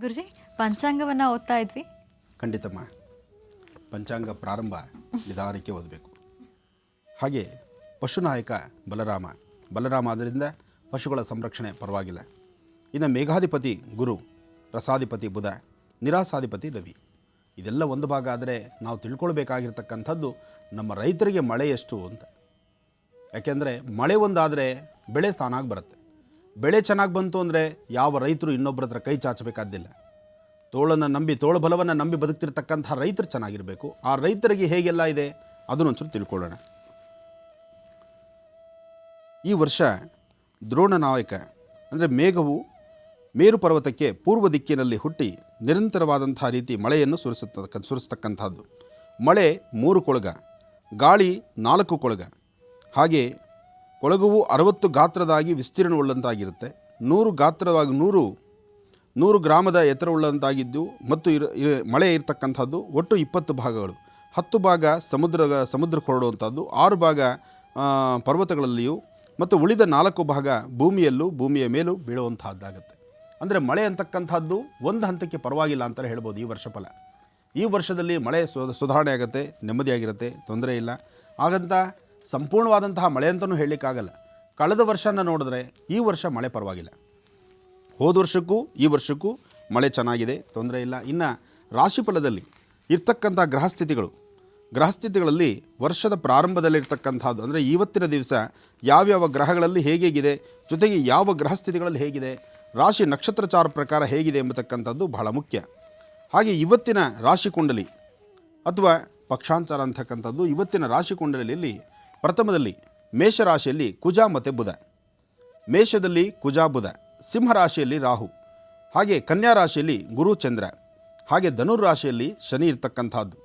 ಗುರುಜಿ ಪಂಚಾಂಗವನ್ನು ಓದ್ತಾ ಇದ್ವಿ. ಖಂಡಿತಮ್ಮ, ಪಂಚಾಂಗ ಪ್ರಾರಂಭ ನಿಧಾನಕ್ಕೆ ಓದಬೇಕು. ಹಾಗೆ ಪಶುನಾಯಕ ಬಲರಾಮ ಆದ್ದರಿಂದ ಪಶುಗಳ ಸಂರಕ್ಷಣೆ ಪರವಾಗಿಲ್ಲ. ಇನ್ನು ಮೇಘಾಧಿಪತಿ ಗುರು, ರಸಾಧಿಪತಿ ಬುಧ, ನಿರಾಸಾಧಿಪತಿ ರವಿ. ಇದೆಲ್ಲ ಒಂದು ಭಾಗ. ಆದರೆ ನಾವು ತಿಳ್ಕೊಳ್ಬೇಕಾಗಿರ್ತಕ್ಕಂಥದ್ದು ನಮ್ಮ ರೈತರಿಗೆ ಮಳೆ ಎಷ್ಟು ಅಂತ. ಯಾಕೆಂದರೆ ಮಳೆ ಒಂದಾದರೆ ಬೆಳೆ ತಾನಾಗಿ ಬರುತ್ತೆ. ಬೆಳೆ ಚೆನ್ನಾಗಿ ಬಂತು ಅಂದರೆ ಯಾವ ರೈತರು ಇನ್ನೊಬ್ಬರ ಹತ್ರ ಕೈ ಚಾಚಬೇಕಾದ್ದಿಲ್ಲ. ತೋಳ ಬಲವನ್ನು ನಂಬಿ ಬದುಕ್ತಿರ್ತಕ್ಕಂಥ ರೈತರು ಚೆನ್ನಾಗಿರಬೇಕು. ಆ ರೈತರಿಗೆ ಹೇಗೆಲ್ಲ ಇದೆ ಅದನ್ನೊಂಚೂರು ತಿಳ್ಕೊಳ್ಳೋಣ. ಈ ವರ್ಷ ದ್ರೋಣ ನಾಯಕ ಅಂದರೆ ಮೇಘವು ಮೇರು ಪರ್ವತಕ್ಕೆ ಪೂರ್ವ ದಿಕ್ಕಿನಲ್ಲಿ ಹುಟ್ಟಿ ನಿರಂತರವಾದಂಥ ರೀತಿ ಮಳೆಯನ್ನು ಸುರಿಸ್ತಕ್ಕಂಥದ್ದು. ಮಳೆ 3 ಕೊಳಗ, ಗಾಳಿ 4 ಕೊಳಗ. ಹಾಗೆ ಕೊಳಗವು 60 ಗಾತ್ರದಾಗಿ ವಿಸ್ತೀರ್ಣವುಳ್ಳಂತಾಗಿರುತ್ತೆ. 100 ಗ್ರಾಮದ ಎತ್ತರವುಳ್ಳಂತಾಗಿದ್ದು ಮತ್ತು ಮಳೆ ಇರತಕ್ಕಂಥದ್ದು ಒಟ್ಟು 20 ಭಾಗಗಳು. 10 ಭಾಗ ಸಮುದ್ರ ಹೊರಡುವಂಥದ್ದು, 6 ಭಾಗ ಪರ್ವತಗಳಲ್ಲಿಯೂ ಮತ್ತು ಉಳಿದ 4 ಭಾಗ ಭೂಮಿಯ ಮೇಲೂ ಬೀಳುವಂತಹದ್ದಾಗುತ್ತೆ. ಅಂದರೆ ಮಳೆ ಅಂತಕ್ಕಂಥದ್ದು ಒಂದು ಹಂತಕ್ಕೆ ಪರವಾಗಿಲ್ಲ ಅಂತ ಹೇಳ್ಬೋದು. ಈ ವರ್ಷ ಫಲ, ಈ ವರ್ಷದಲ್ಲಿ ಮಳೆ ಸುಧಾರಣೆ ಆಗುತ್ತೆ, ನೆಮ್ಮದಿಯಾಗಿರುತ್ತೆ, ತೊಂದರೆ ಇಲ್ಲ. ಹಾಗಂತ ಸಂಪೂರ್ಣವಾದಂತಹ ಮಳೆ ಅಂತಲೂ ಹೇಳಲಿಕ್ಕಾಗಲ್ಲ. ಕಳೆದ ವರ್ಷನ ನೋಡಿದ್ರೆ ಈ ವರ್ಷ ಮಳೆ ಪರವಾಗಿಲ್ಲ. ಹೋದ ವರ್ಷಕ್ಕೂ ಈ ವರ್ಷಕ್ಕೂ ಮಳೆ ಚೆನ್ನಾಗಿದೆ, ತೊಂದರೆ ಇಲ್ಲ. ಇನ್ನು ರಾಶಿಫಲದಲ್ಲಿ ಇರ್ತಕ್ಕಂಥ ಗ್ರಹಸ್ಥಿತಿಗಳಲ್ಲಿ ವರ್ಷದ ಪ್ರಾರಂಭದಲ್ಲಿರ್ತಕ್ಕಂಥದ್ದು ಅಂದರೆ ಇವತ್ತಿನ ದಿವಸ ಯಾವ್ಯಾವ ಗ್ರಹಗಳಲ್ಲಿ ಹೇಗಿದೆ, ಜೊತೆಗೆ ಯಾವ ಗ್ರಹಸ್ಥಿತಿಗಳಲ್ಲಿ ಹೇಗಿದೆ, ರಾಶಿ ನಕ್ಷತ್ರಚಾರ ಪ್ರಕಾರ ಹೇಗಿದೆ ಎಂಬತಕ್ಕಂಥದ್ದು ಬಹಳ ಮುಖ್ಯ. ಹಾಗೆ ಇವತ್ತಿನ ರಾಶಿಕುಂಡಲಿ ಅಥವಾ ಪಕ್ಷಾಂತರ ಅಂತಕ್ಕಂಥದ್ದು ಇವತ್ತಿನ ರಾಶಿಕುಂಡಲಿಯಲ್ಲಿ ಪ್ರಥಮದಲ್ಲಿ ಮೇಷರಾಶಿಯಲ್ಲಿ ಕುಜ ಮತ್ತು ಬುಧ, ಮೇಷದಲ್ಲಿ ಕುಜ ಬುಧ, ಸಿಂಹರಾಶಿಯಲ್ಲಿ ರಾಹು, ಹಾಗೆ ಕನ್ಯಾ ರಾಶಿಯಲ್ಲಿ ಗುರು ಚಂದ್ರ, ಹಾಗೆ ಧನುರ್ರಾಶಿಯಲ್ಲಿ ಶನಿ ಇರ್ತಕ್ಕಂಥದ್ದು.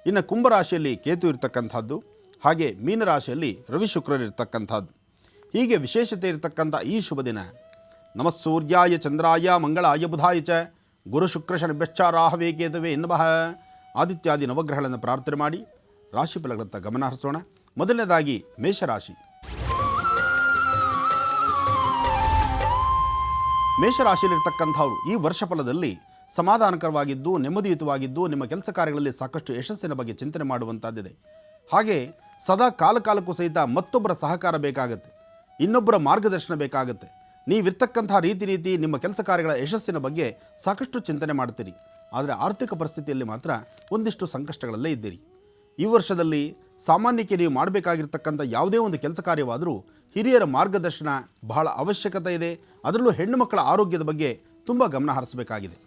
ಇನ್ನು ಕುಂಭರಾಶಿಯಲ್ಲಿ ಕೇತು ಇರ್ತಕ್ಕಂಥದ್ದು, ಹಾಗೆ ಮೀನರಾಶಿಯಲ್ಲಿ ರವಿ ಶುಕ್ರರು ಇರ್ತಕ್ಕಂಥದ್ದು. ಹೀಗೆ ವಿಶೇಷತೆ ಇರತಕ್ಕಂಥ ಈ ಶುಭ ದಿನ ನಮಸ್ಸೂರ್ಯಾಯ ಚಂದ್ರಾಯ ಮಂಗಳಾಯ ಬುಧಾಯ ಚ ಗುರು ಶುಕ್ರ ಶನಿಭ್ಯಶ್ಚ ರಾಹವೇ ಕೇತವೇ ಎನ್ನುವ ಆದಿತ್ಯಾದಿ ನವಗ್ರಹಗಳನ್ನು ಪ್ರಾರ್ಥನೆ ಮಾಡಿ ರಾಶಿಫಲಗಳತ್ತ ಗಮನ ಹರಿಸೋಣ. ಮೊದಲನೇದಾಗಿ ಮೇಷರಾಶಿ. ಮೇಷರಾಶಿಯಲ್ಲಿರ್ತಕ್ಕಂಥವ್ರು ಈ ವರ್ಷ ಫಲದಲ್ಲಿ ಸಮಾಧಾನಕರವಾಗಿದ್ದು ನೆಮ್ಮದಿಯುತವಾಗಿದ್ದು ನಿಮ್ಮ ಕೆಲಸ ಕಾರ್ಯಗಳಲ್ಲಿ ಸಾಕಷ್ಟು ಯಶಸ್ಸಿನ ಬಗ್ಗೆ ಚಿಂತನೆ ಮಾಡುವಂಥದ್ದಿದೆ. ಹಾಗೆ ಸದಾ ಕಾಲಕ್ಕೂ ಸಹಿತ ಮತ್ತೊಬ್ಬರ ಸಹಕಾರ ಬೇಕಾಗುತ್ತೆ, ಇನ್ನೊಬ್ಬರ ಮಾರ್ಗದರ್ಶನ ಬೇಕಾಗುತ್ತೆ. ನೀವಿರ್ತಕ್ಕಂಥ ರೀತಿ ನಿಮ್ಮ ಕೆಲಸ ಕಾರ್ಯಗಳ ಯಶಸ್ಸಿನ ಬಗ್ಗೆ ಸಾಕಷ್ಟು ಚಿಂತನೆ ಮಾಡ್ತೀರಿ. ಆದರೆ ಆರ್ಥಿಕ ಪರಿಸ್ಥಿತಿಯಲ್ಲಿ ಮಾತ್ರ ಒಂದಿಷ್ಟು ಸಂಕಷ್ಟಗಳಲ್ಲೇ ಇದ್ದೀರಿ. ಈ ವರ್ಷದಲ್ಲಿ ಸಾಮಾನ್ಯಕ್ಕೆ ನೀವು ಮಾಡಬೇಕಾಗಿರ್ತಕ್ಕಂಥ ಯಾವುದೇ ಒಂದು ಕೆಲಸ ಕಾರ್ಯವಾದರೂ ಹಿರಿಯರ ಮಾರ್ಗದರ್ಶನ ಬಹಳ ಅವಶ್ಯಕತೆ ಇದೆ. ಅದರಲ್ಲೂ ಹೆಣ್ಣು ಮಕ್ಕಳ ಆರೋಗ್ಯದ ಬಗ್ಗೆ ತುಂಬ ಗಮನ ಹರಿಸಬೇಕಾಗಿದೆ.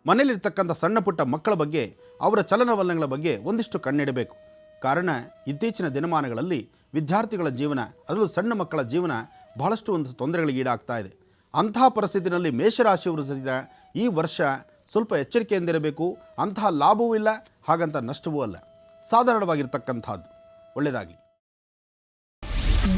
ಮನೆಯಲ್ಲಿರ್ತಕ್ಕಂಥ ಸಣ್ಣ ಪುಟ್ಟ ಮಕ್ಕಳ ಬಗ್ಗೆ, ಅವರ ಚಲನವಲನಗಳ ಬಗ್ಗೆ ಒಂದಿಷ್ಟು ಕಣ್ಣಿಡಬೇಕು. ಕಾರಣ ಇತ್ತೀಚಿನ ದಿನಮಾನಗಳಲ್ಲಿ ವಿದ್ಯಾರ್ಥಿಗಳ ಜೀವನ, ಅದರಲ್ಲೂ ಸಣ್ಣ ಮಕ್ಕಳ ಜೀವನ ಬಹಳಷ್ಟು ಒಂದು ತೊಂದರೆಗಳಿಗೆ ಈಡಾಗ್ತಾ ಇದೆ. ಅಂತಹ ಪರಿಸ್ಥಿತಿಯಲ್ಲಿ ಮೇಷರಾಶಿಯವರು ಸಹಿತ ಈ ವರ್ಷ ಸ್ವಲ್ಪ ಎಚ್ಚರಿಕೆಯಿಂದಿರಬೇಕು. ಅಂತಹ ಲಾಭವೂ ಇಲ್ಲ, ಹಾಗಂತ ನಷ್ಟವೂ ಅಲ್ಲ, ಸಾಧಾರಣವಾಗಿರ್ತಕ್ಕಂಥದ್ದು. ಒಳ್ಳೆಯದಾಗಲಿ.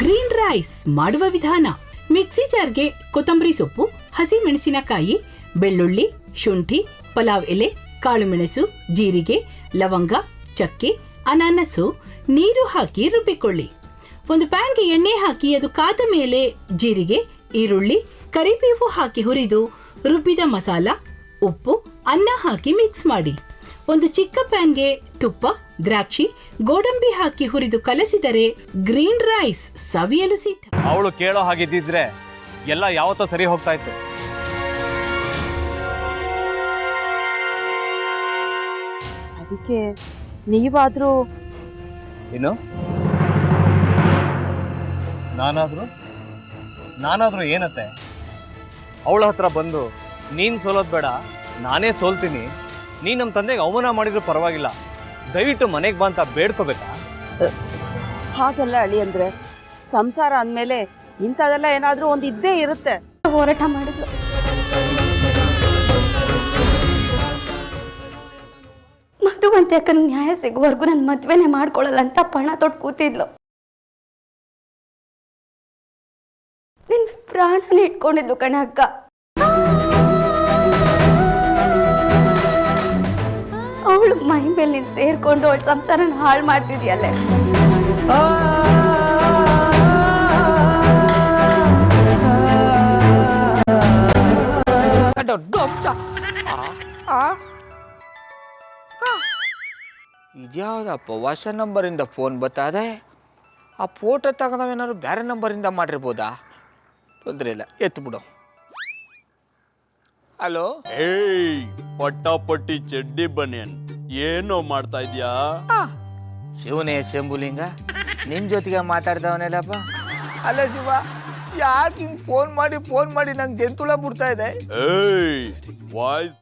ಗ್ರೀನ್ ರೈಸ್ ಮಾಡುವ ವಿಧಾನ: ಮಿಕ್ಸಿ ಜಾರ್ಗೆ ಕೊತ್ತಂಬರಿ ಸೊಪ್ಪು, ಹಸಿ ಮೆಣಸಿನಕಾಯಿ, ಬೆಳ್ಳುಳ್ಳಿ, ಶುಂಠಿ, ಪಲಾವ್ ಎಲೆ, ಕಾಳುಮೆಣಸು, ಜೀರಿಗೆ, ಲವಂಗ, ಚಕ್ಕೆ, ಅನಾನಸು, ನೀರು ಹಾಕಿ ರುಬ್ಬಿಕೊಳ್ಳಿ. ಒಂದು ಪ್ಯಾನ್ಗೆ ಎಣ್ಣೆ ಹಾಕಿ ಅದು ಕಾದ ಮೇಲೆ ಜೀರಿಗೆ, ಈರುಳ್ಳಿ, ಕರಿಬೇವು ಹಾಕಿ ಹುರಿದು ರುಬ್ಬಿದ ಮಸಾಲ, ಉಪ್ಪು, ಅನ್ನ ಹಾಕಿ ಮಿಕ್ಸ್ ಮಾಡಿ. ಒಂದು ಚಿಕ್ಕ ಪ್ಯಾನ್ಗೆ ತುಪ್ಪ, ದ್ರಾಕ್ಷಿ, ಗೋಡಂಬಿ ಹಾಕಿ ಹುರಿದು ಕಲಸಿದರೆ ಗ್ರೀನ್ ರೈಸ್ ಸವಿಯಲು ಸಿದ್ಧ. ಅವಳು ಕೇಳೋ ಹಾಗಿದ್ದಿದ್ರೆ ಎಲ್ಲ ಯಾವತ್ತೋ ಸರಿ ಹೋಗ್ತಾ ಇತ್ತು. ಅದಕ್ಕೆ ನೀವಾದ್ರೂ ಏನು? ನಾನಾದ್ರೂ ಏನತ್ತೆ? ಅವಳ ಹತ್ರ ಬಂದು ನೀನು ಸೋಲೋದು ಬೇಡ, ನಾನೇ ಸೋಲ್ತೀನಿ, ನೀನು ನಮ್ಮ ತಂದೆಗೆ ಅವಮಾನ ಮಾಡಿದ್ರು ಪರವಾಗಿಲ್ಲ, ದಯವಿಟ್ಟು ಮನೆಗೆ ಬಾ ಅಂತ ಬೇಡ್ಕೋಬೇಕಾ? ಹಾಗೆಲ್ಲ ಅಳಿ ಅಂದ್ರೆ ಸಂಸಾರ ಅಂದಮೇಲೆ ಇಂಥದೆಲ್ಲ ಏನಾದ್ರೂ ಒಂದು ಇದ್ದೇ ಇರುತ್ತೆ. ಹೋರಾಟ ಮಾಡಿದ್ಲು. ಮಧುವಂತೆ ಅಕ್ಕನ ನ್ಯಾಯ ಸಿಗುವವರೆಗೂ ನನ್ನ ಮದ್ವೆನೆ ಮಾಡ್ಕೊಳ್ಳಲ್ಲ ಅಂತ ಪಣ ತೊಟ್ಟು ಕೂತಿದ್ಲು. ನಿನ್ನ ಪ್ರಾಣನೇ ಇಟ್ಕೊಂಡಿದ್ಲು ಕಣೆ ಅಕ್ಕ. ಅವಳು ಮೈ ಮೇಲೆ ನೀನು ಸೇರ್ಕೊಂಡು ಅವಳ ಸಂಸಾರನ ಹಾಳು ಮಾಡ್ತಿದ್ಯಲ್ಲೇ. ದೊಡ್ಡ ಅಂಶ. ಇದ್ಯಾವುದಪ್ಪ ಹೊಸ ನಂಬರಿಂದ ಫೋನ್ ಬತ್ತದೆ. ಆ ಫೋಟೋ ತಗೊಂಡವೇನಾದ್ರು ಬೇರೆ ನಂಬರಿಂದ ಮಾಡಿರ್ಬೋದಾ? ತೊಂದರೆ ಇಲ್ಲ, ಎತ್ತು ಬಿಡು. ಹಲೋ, ಏಯ್ ಪಟ್ಟಾಪಟ್ಟಿ ಚಡ್ಡಿ ಬನಿಯನ್ ಏನೋ ಮಾಡ್ತಾ ಇದ್ಯಾ? ಶಿವನೇ ಶಂಭುಲಿಂಗ, ನಿನ್ ಜೊತೆಗೆ ಮಾತಾಡ್ದವನೇಲಪ್ಪ. ಅಲ್ಲ ಶಿವ, ಯಾಕೆ ಹಿಂಗೆ ಫೋನ್ ಮಾಡಿ ನಂಗೆ ಜಂತುಳ ಬಿಡ್ತಾ ಇದೆ? ಏಯ್ ವಾಯ್ಸ್